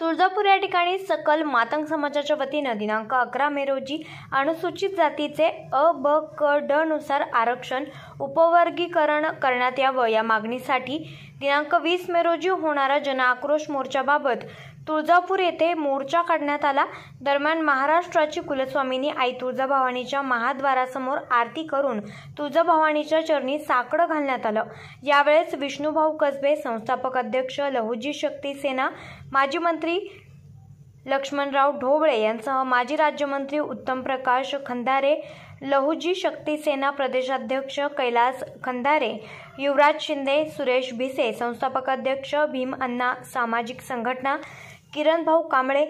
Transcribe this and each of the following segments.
तुळजापूर या ठिकाणी सकल मातंग समाजाच्या वतीनं दिनांक 11 मे रोजी अनुसूचित जातीचे अ, ब, क, ड नुसार आरक्षण उपवर्गीकरण करण्यात यावं या मागणीसाठी दिनांक 20 मे रोजी होणारा जनआक्रोश मोर्चाबाबत तुळजापूर येथे मोर्चा काढण्यात आला। दरम्यान महाराष्ट्राची कुलस्वामिनी आई तुळजाभवानीच्या महाद्वारासमोर आरती करून तुळजाभवानीच्या चरणी साकडं घालण्यात आलं। यावेळेस विष्णुभाऊ कसबे, संस्थापक अध्यक्ष लहुजी शक्ती सेना, माजी मंत्री लक्ष्मणराव ढोबळे यांसह माजी राज्यमंत्री उत्तम प्रकाश खंदारे, लहुजी शक्ती सेना प्रदेशाध्यक्ष कैलास खंदारे, युवराज शिंदे, सुरेश भिसे, संस्थापक अध्यक्ष भीम अण्णा सामाजिक संघटना, किरण भाऊ कांबळे,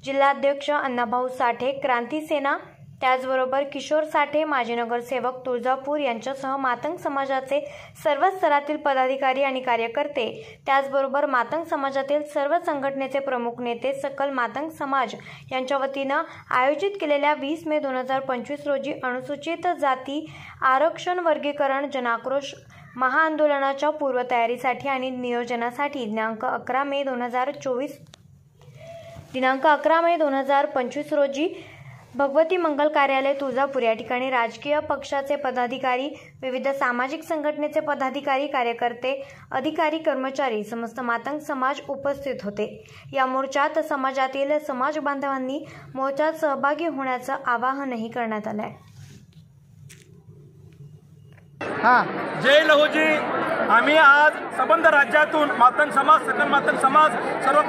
जिल्हाध्यक्ष अण्णाभाऊ साठे क्रांती सेना, त्याचबरोबर किशोर साठे माजी नगरसेवक तुळजापूर यांच्यासह मातंग समाजाचे सर्व स्तरातील पदाधिकारी आणि कार्यकर्ते, त्याचबरोबर मातंग समाजातील सर्व संघटनेचे प्रमुख नेते सकल मातंग समाज यांच्या वतीनं आयोजित केलेल्या 20 मे 2025 रोजी अनुसूचित जाती आरक्षण वर्गीकरण जनआक्रोश महाआंदोलनाच्या पूर्वतयारीसाठी आणि नियोजनासाठी दिनांक 11 मे 2025 रोजी भगवती मंगल कार्यालय तुळजापूर या ठिकाणी राजकीय पक्षाचे पदाधिकारी, विविध सामाजिक संघटनेचे पदाधिकारी, कार्यकर्ते, अधिकारी, कर्मचारी, समस्त मातंग समाज उपस्थित होते। या मोर्चात समाजातील समाज बांधवांनी मोर्चात सहभागी होण्याचं आवाहनही करण्यात आलं आहे। जय लहुजी। आम्ही आज संबंध राज्यातून मातंग समाज, सकल मातंग समाज, सर्व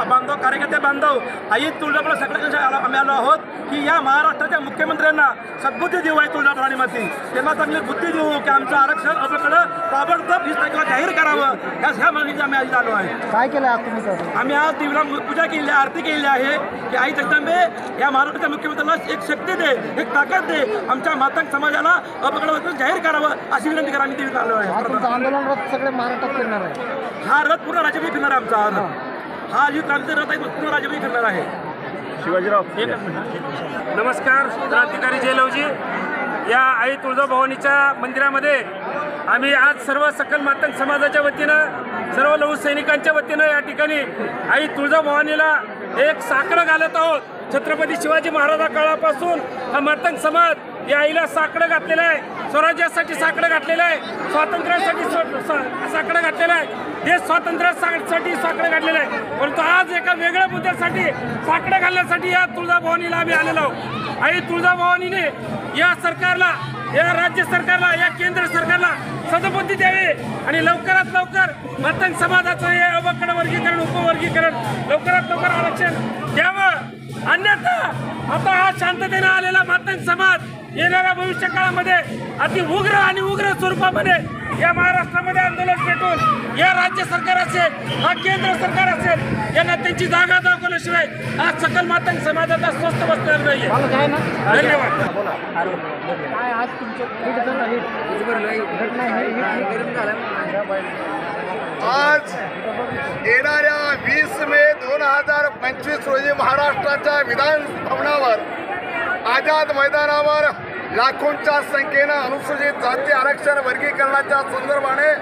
बांधव, कार्यकर्ते बांधव आई तुळजापूर सगळ्यांच्या आम्ही आलो आहोत की या महाराष्ट्राच्या मुख्यमंत्र्यांना सद्बुद्धी देऊ आहे तुळजाभवानीमध्ये, त्यांना चांगली बुद्धी देऊ की आमचं आरक्षण आपल्याकडं ताबडतोब 20 तारखेला जाहीर करावं, या मागणीची आम्ही आज आलो आहे। काय केलं तुम्ही? आम्ही आज देवीला पूजा केली, आरती केली आहे की आई जगदंबे या महाराष्ट्राच्या मुख्यमंत्र्यांना एक शक्ती दे, एक ताकद दे, आमच्या मातंग समाजाला अपकड जाहीर करावं अशी विनंती करा आम्ही देवीला आलो आहे। आंदोलन रथ सगळे महाराष्ट्रात फिरणार आहे। हा रथ पूर्ण राज्यभर फिरणार आहे। आमचा हा जी क्रांती रथ आहे पूर्ण राज्यभर फिरणार आहे। शिवाजीराव, नमस्कार। क्रांतिकारी जय लहुजी। या आई तुळजाभवानीच्या मंदिरामध्ये आम्ही आज सर्व सकल मातंग समाजाच्या वतीनं, सर्व लहू सैनिकांच्या वतीनं या ठिकाणी आई तुळजाभवानीला एक साकडं घालत आहोत। छत्रपती शिवाजी महाराजा काळापासून हा मातंग समाज या आईला साकडं घातलेलं आहे, स्वराज्यासाठी साकडं घातलेलं आहे, स्वातंत्र्यासाठी साकडं घातलेलं आहे, देश स्वातंत्र्यासाठी साकडं घातलेलं आहे। परंतु आज एका वेगळ्या मुद्द्यासाठी साकडं घालण्यासाठी या तुळजाभवानीला आम्ही आलेलो आहोत। आई तुळजाभवानीने या सरकारला, या राज्य सरकारला, या केंद्र सरकारला सदबुद्धी द्यावी आणि लवकरात लवकर मातंग समाजाचं हे अवकड वर्गीकरण, उपवर्गीकरण लवकरात लवकर आरक्षण द्यावं। अन्यथा आता हा शांततेने आलेला मातंग समाज येणाऱ्या भविष्य काळामध्ये अति उग्र आणि उग्र स्वरूपामध्ये या महाराष्ट्रामध्ये आंदोलन पेटून या राज्य सरकार असेल, हा केंद्र सरकार असेल, यांना त्यांची जागा दाखवल्याशिवाय हा सकल मातंग समाजाचा स्वस्थ बसणार नाहीये। धन्यवाद। आज येणाऱ्या 20 मे 2025 रोजी महाराष्ट्राच्या विधान भवनावर, आझाद मैदानावर लाखोंच्या संख्येनं अनुसूचित जाती आरक्षण वर्गीकरणाच्या संदर्भाने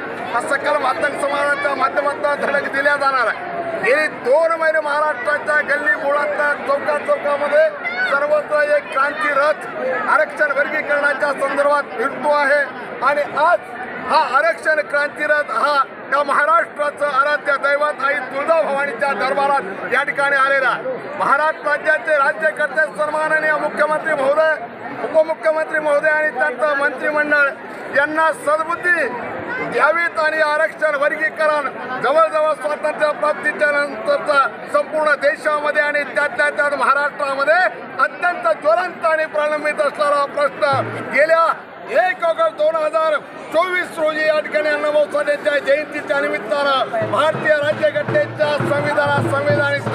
सकल मातंग समाजाच्या माध्यमातून धडक दिल्या जाणार आहे। गेली 2 महिने महाराष्ट्राच्या गल्ली बोळातल्या चौकामध्ये सर्वत्र एक क्रांती रथ आरक्षण वर्गीकरणाच्या संदर्भात फिरतो आहे आणि आज हा आरक्षण क्रांती रथ हा त्या महाराष्ट्राचं आराध्य दैवत आई तुळजाभवानीच्या दरबारात या ठिकाणी आलेला आहे। महाराष्ट्र राज्याचे राज्यकर्ते सन्माननीय मुख्यमंत्री महोदय, उपमुख्यमंत्री महोदय आणि त्यांचं मंत्रिमंडळ यांना सद्बुद्धी द्यावीत आणि आरक्षण वर्गीकरण जवळजवळ स्वातंत्र्य प्राप्तीच्या नंतरचा संपूर्ण देशामध्ये आणि त्यात महाराष्ट्रामध्ये अत्यंत ज्वलंत आणि प्रलंबित असणारा प्रश्न गेल्या 1 ऑगस्ट 2024 रोजी या ठिकाणी अण्णाभाऊ साठेंच्या जयंतीच्या निमित्तानं भारतीय राज्यघटनेच्या संविधानिक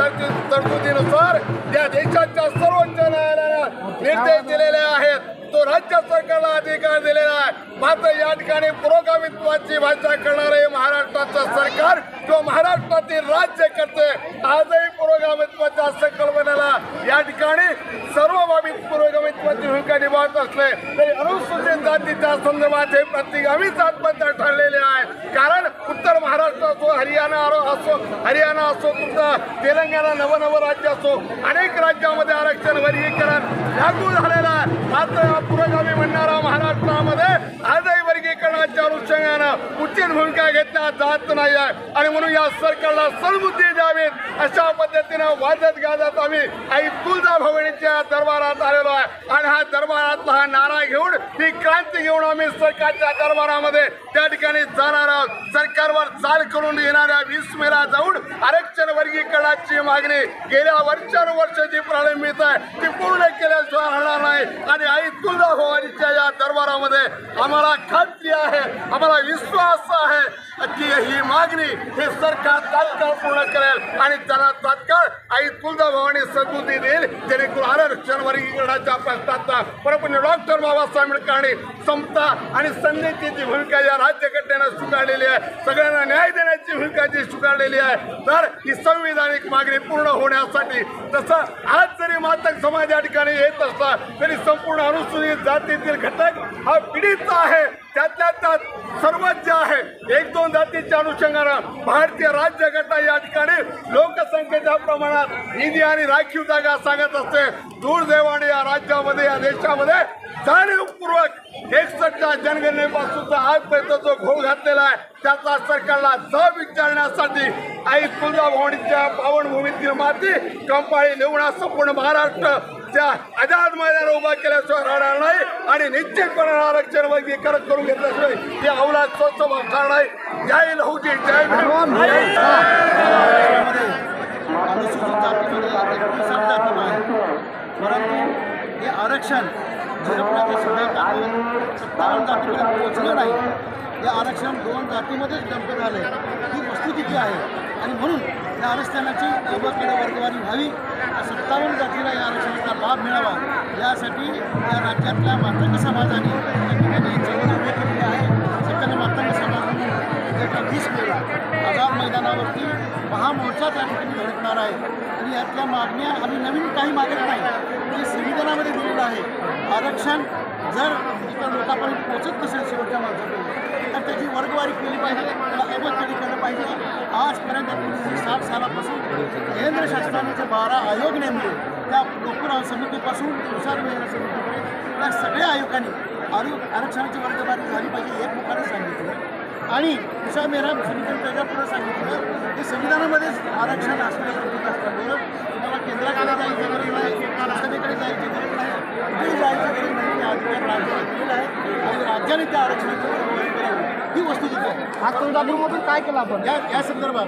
तरतुदीनुसार या देशाच्या सर्वोच्च न्यायालयाने निर्देश दिलेले आहेत, तो राज्य सरकारला अधिकार दिलेला आहे। मात्र या ठिकाणी पुरोगामित्वाची भाषा करणारे महाराष्ट्राचं सरकार किंवा महाराष्ट्रातील राज्यकर्ते आजही पुरोगामित्वाच्या संकल्पनेला या ठिकाणी सर्व बाबीत पुरोगामित्वाची भूमिका निभावत असले तरी अनुसूचित जातीच्या संदर्भात हे प्रतिगामीच आत्महत्या ठरलेले आहे। कारण उत्तर महाराष्ट्र हरियाणा असो तुमचं तेलंगणा नवनवं राज्य असो, अनेक राज्यामध्ये आरक्षण वर्गीकरण लागू झालेलं आहे. मात्र या पुरोगामी म्हणणारा महाराष्ट्रामध्ये आजही वर्गीकरणाच्या अनुषंगानं उचित भूमिका घेतल्या जात नाही आहे. आणि म्हणून या सरकारला सद्बुद्धी द्यावीत अशा पद्धतीनं वाजत गाजत आम्ही आई तुळजाभवानीच्या दरबारात आलेलो आहे. आणि हा दरबारातला हा नारा घेऊन, ही क्रांती घेऊन आम्ही सरकारच्या दरबारामध्ये त्या ठिकाणी जाणार आहोत. सरकारवर चाल करून येणाऱ्या 20 मेला जाऊन आरक्षण वर्गीकरणाची मागणी गेल्या वर्षानुवर्ष जी प्रलंबित आहे ती पूर्ण केल्याशिवाय राहणार नाही. आणि आई तुळजाभवानीच्या या दरबारामध्ये आम्हाला खात्री आहे, आम्हाला विश्वास आहे की ही मागणी हे सरकार तात्काळ पूर्ण करेल आणि त्याला तात्काळ आई तुळजाभवानी सद्बुद्धी देईल, जेणेकरून आरक्षण वर्गीकरणाच्या प्रश्नाचा परंतु डॉक्टर बाबासाहेब आंबेडकरांनी समता आणि संधीची जी भूमिका या राज्यघटनेनं स्वीकारलेली आहे, सगळ्यांना न्याय देण्याची भूमिका जी स्वीकारलेली आहे, तर ही संविधानिक मागणी पूर्ण होण्यासाठी तसं आज जरी मातंग समाज या ठिकाणी येत असला तरी संपूर्ण अनुसूचित जातीतील घटक हा पीडित आहे. त्यातल्या त्यात सर्वच जे आहे 1-2 जातीच्या अनुषंगानं भारतीय राज्यघटना या ठिकाणी लोकसंख्येच्या प्रमाणात निधी आणि राखीव जागा सांगत असते. दुर्दैवाने या राज्यामध्ये या देशामध्ये जाणीवपूर्वक 61च्या जनगणनेपासूनचा आजपर्यंत जो घोळ घातलेला आहे त्याचा सरकारला जाब विचारण्यासाठी आई तुळजाभवानीच्या पावनभूमीतील माती कंपाळी लेवणा संपूर्ण महाराष्ट्र त्या आझाद मैदान उभा केल्याशिवाय राहणार नाही. आणि निश्चितपणे आरक्षण वर्गीकरण करून घेतल्याशिवाय हे अवलाद स्वच्छ बसणार नाही. जय लहूजी, जय भीम. अनुसूचित जातीमध्ये 59 जाती आहे, परंतु हे आरक्षण झिरपण्याचं सुद्धा कार्य 57 जातीमध्ये पोहोचलं नाही. हे आरक्षण 2 जातीमध्येच डंप झालं आहे, ही वस्तुस्थिती आहे. आणि म्हणून या आरक्षणाची एवढ्याकडे वर्गवारी व्हावी, 57 जातीला या आरक्षणाचा लाभ मिळावा यासाठी या राज्यातल्या मातंग समाजाने या ठिकाणी चळवळ उभी केलेली आहे. सकल मातंग समाजाने येत्या 20 मेला आझाद मैदानावरती महामोर्चा त्या ठिकाणी धडकणार आहे. आणि यातल्या मागण्या आम्ही नवीन काही मागत नाही, जे संविधानामध्ये दिलेलं आहे. आरक्षण जर इतर लोकांपर्यंत पोहोचत नसेल शेवटच्या माणसापर्यंत तर त्याची वर्गवारी केली पाहिजे, त्याला अबत्तडी केलं पाहिजे. आजपर्यंत 1960 सालापासून केंद्र शासनाने जे 12 आयोग नेमले, त्या लोकराव समितीपासून तुषार मेहरा समितीपर्यंत त्या सगळ्या आयोगांनी आरक्षणाची वर्गवारी झाली पाहिजे एक मुखाने सांगितलं. आणि तुषार मेहरा समितीने त्याच्यापुढे सांगितलं की संविधानामध्येच आरक्षण असण्याचं असल्यामुळं तुम्हाला केंद्राकडे जायची गरज नाही, संसदेकडे जायची गरज नाही, कुठेही जायची गरज नाही. ते अधिकार राज्याला दिलेला आहे आणि राज्याने त्या आरक्षणाची वर्गवारी करावी ही वस्तुस्थिती आहे. आज तुळजापूरमधून काय केलं आपण या संदर्भात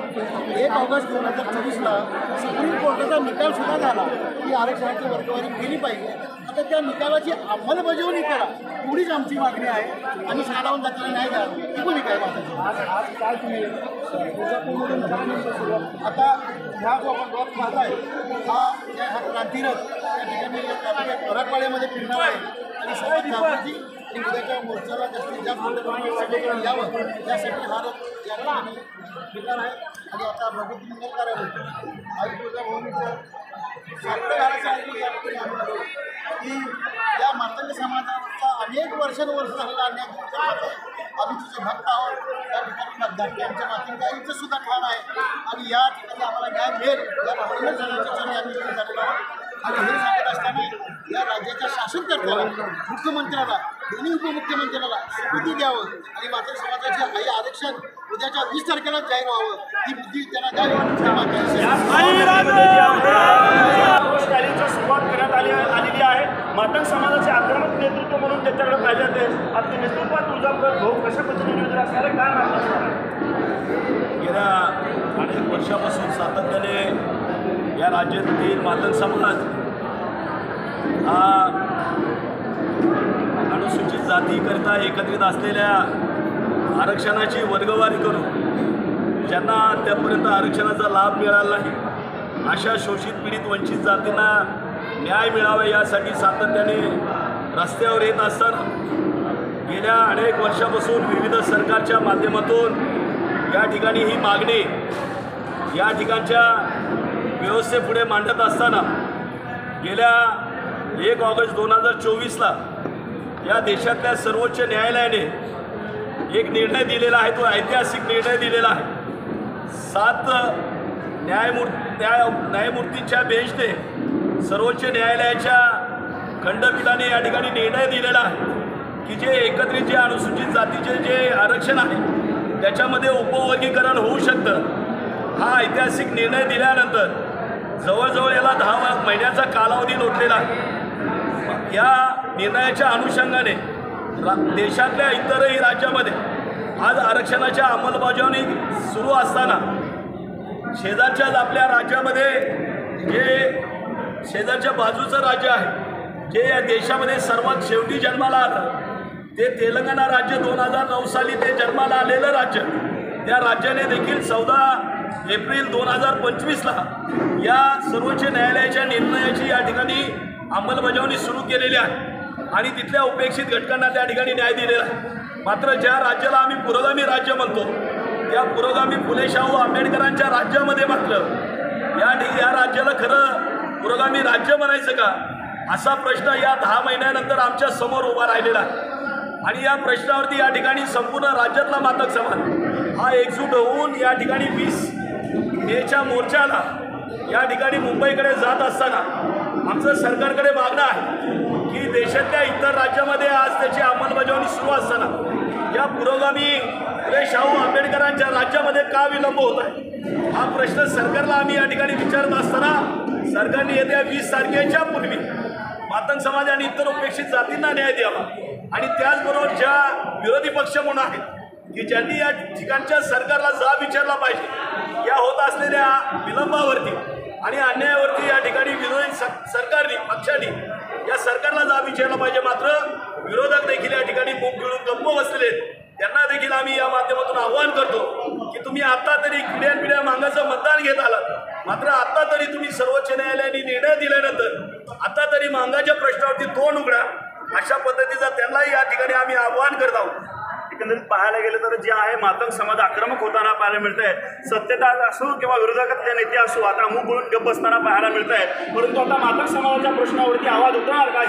1 ऑगस्ट 2024ला सुप्रीम कोर्टाचा निकाल सुद्धा झाला की आरक्षणाची वर्गवारी केली पाहिजे. आता त्या निकालाची अंमलबजावणी करा एवढीच आमची मागणी आहे. आणि 57 जातीला न्याय द्या ही भूमिका आहे माझी. आज काय तुम्ही तुळजापूरमधून आता ह्या जो आपण रथ पाहताय हा क्रांतीरथ त्या ठिकाणी मराठवाड्यामध्ये फिरणार आहे. आणि सर्वात महत्त्वाची आणि उद्याच्या मोर्चाला जास्तीत जास्त सगळीकडे यावं यासाठी हा रथ या ठिकाणी फिरणार आहे. आणि आता प्रगती मंगल कार्यालय आई तुळजाभवानीचं साकडं घालायचं आहे या ठिकाणी आम्ही आलो की या मातंग समाजाचा अनेक वर्षानुवर्ष झालेला अन्याय आम्ही तिचे भक्त आहोत. त्या ठिकाणी धाकटे आमच्या मातंगाईचं सुद्धा ठाण आहे आणि या ठिकाणी आम्हाला न्याय मिळेल या भावनेनं जाण्याच्या चरणी आम्ही झालेलो आहोत. आणि हे सांगत असताना या राज्याच्या शासनकर्त्याला, मुख्यमंत्र्याला, दोन्ही उपमुख्यमंत्र्याला समिती द्यावं आणि मातंग समाजाचे आई आरक्षण उद्याच्या 20 तारखेला जाहीर व्हावं ही बुद्धी त्यांना द्यावी. रॅलीची सुरुवात करण्यात आलेली आहे. मातंग समाजाचे आक्रमक नेतृत्व म्हणून त्याच्याकडे पाहिजे जाते. आपल्या नेतृत्वात तुळजापूर भाऊ कशा पद्धतीने असणारे काय मागणी? गेल्या अनेक वर्षापासून सातत्याने या राज्यातील मातंग समाज हा अनुसूचित जातीकरिता एकत्रित असलेल्या आरक्षणाची वर्गवारी करून ज्यांना त्यापर्यंत आरक्षणाचा लाभ मिळाला नाही अशा शोषित पीडित वंचित जातींना न्याय मिळावा यासाठी सातत्याने रस्त्यावर येत असताना गेल्या अनेक वर्षापासून विविध सरकारच्या माध्यमातून या ठिकाणी ही मागणी या ठिकाणच्या व्यवस्थेपुढे मांडत असताना गेल्या 1 ऑगस्ट 2024ला या देशातल्या सर्वोच्च न्यायालयाने एक निर्णय दिलेला आहे. तो ऐतिहासिक निर्णय दिलेला आहे. 7 न्यायमूर्तींच्या बेंचने सर्वोच्च न्यायालयाच्या खंडपीठाने या ठिकाणी निर्णय दिलेला आहे की जे एकत्रित जे अनुसूचित जातीचे जे आरक्षण आहे त्याच्यामध्ये उपवर्गीकरण होऊ शकतं। हा ऐतिहासिक निर्णय दिल्यानंतर जवळजवळ याला 10 महिन्याचा कालावधी लोटलेला आहे। या निर्णयाच्या अनुषंगाने देशातल्या इतरही राज्यामध्ये आज आरक्षणाच्या अंमलबजावणी सुरू असताना शेजारच्याच आपल्या राज्यामध्ये जे शेजारच्या बाजूचं राज्य आहे जे या देशामध्ये सर्वात शेवटी जन्माला आलं ते तेलंगणा राज्य 2009 साली ते जन्माला आलेलं राज्य, त्या राज्याने देखील 14 एप्रिल 2025ला या सर्वोच्च न्यायालयाच्या निर्णयाची या ठिकाणी अंमलबजावणी सुरू केलेली आहे आणि तिथल्या उपेक्षित घटकांना त्या ठिकाणी न्याय दिलेला आहे। मात्र ज्या राज्याला आम्ही पुरोगामी राज्य म्हणतो त्या पुरोगामी फुले शाहू आंबेडकरांच्या राज्यामध्ये मात्र या राज्याला खरं पुरोगामी राज्य म्हणायचं का असा प्रश्न या 10 महिन्यानंतर आमच्या समोर उभा राहिलेला आहे आणि या प्रश्नावरती या ठिकाणी संपूर्ण राज्यातला मातक समाज हा एकजूट होऊन या ठिकाणी 20 मेच्या मोर्चाला या ठिकाणी मुंबईकडे जात असताना आमचं सरकारकडे मागणं आहे की देशातल्या इतर राज्यामध्ये आज त्याची अंमलबजावणी सुरू असताना या पुरोगामी फुले शाहू आंबेडकरांच्या राज्यामध्ये का विलंब होत आहे हा प्रश्न सरकारला आम्ही या ठिकाणी विचारत असताना सरकारने येत्या 20 तारखेच्या पूर्वी मातंग समाज आणि इतर उपेक्षित जातींना न्याय द्यावा आणि त्याचबरोबर ज्या विरोधी पक्ष म्हणून आहेत की ज्यांनी या ठिकाणच्या सरकारला जाब विचारला पाहिजे या होत असलेल्या विलंबावरती आणि अन्यायावरती या ठिकाणी विरोधी सरकारने पक्षांनी या सरकारला जाब विचारला पाहिजे। मात्र विरोधक देखील या ठिकाणी मूग गिळून गप्प बसलेले आहेत त्यांना देखील आम्ही या माध्यमातून आव्हान करतो की तुम्ही आता तरी पिढ्यानपिढ्या मागाचं मतदान घेत आलात मात्र आता तरी तुम्ही सर्वोच्च न्यायालयाने निर्णय दिल्यानंतर आता तरी मागाच्या प्रश्नावरती तोंड उघडा अशा पद्धतीचा त्यांनाही या ठिकाणी आम्ही आव्हान करत आहोत। एकंदरीत पाहायला गेलं तर जे आहे मातंग समाज आक्रमक होताना पाहायला मिळत आहे, सत्तेदार असो किंवा विरोधकातले नेते असो आता मूग बोलून गप्प बसताना पाहायला मिळत आहे। परंतु आता मातंग समाजाच्या प्रश्नावरती आवाज उठवणार का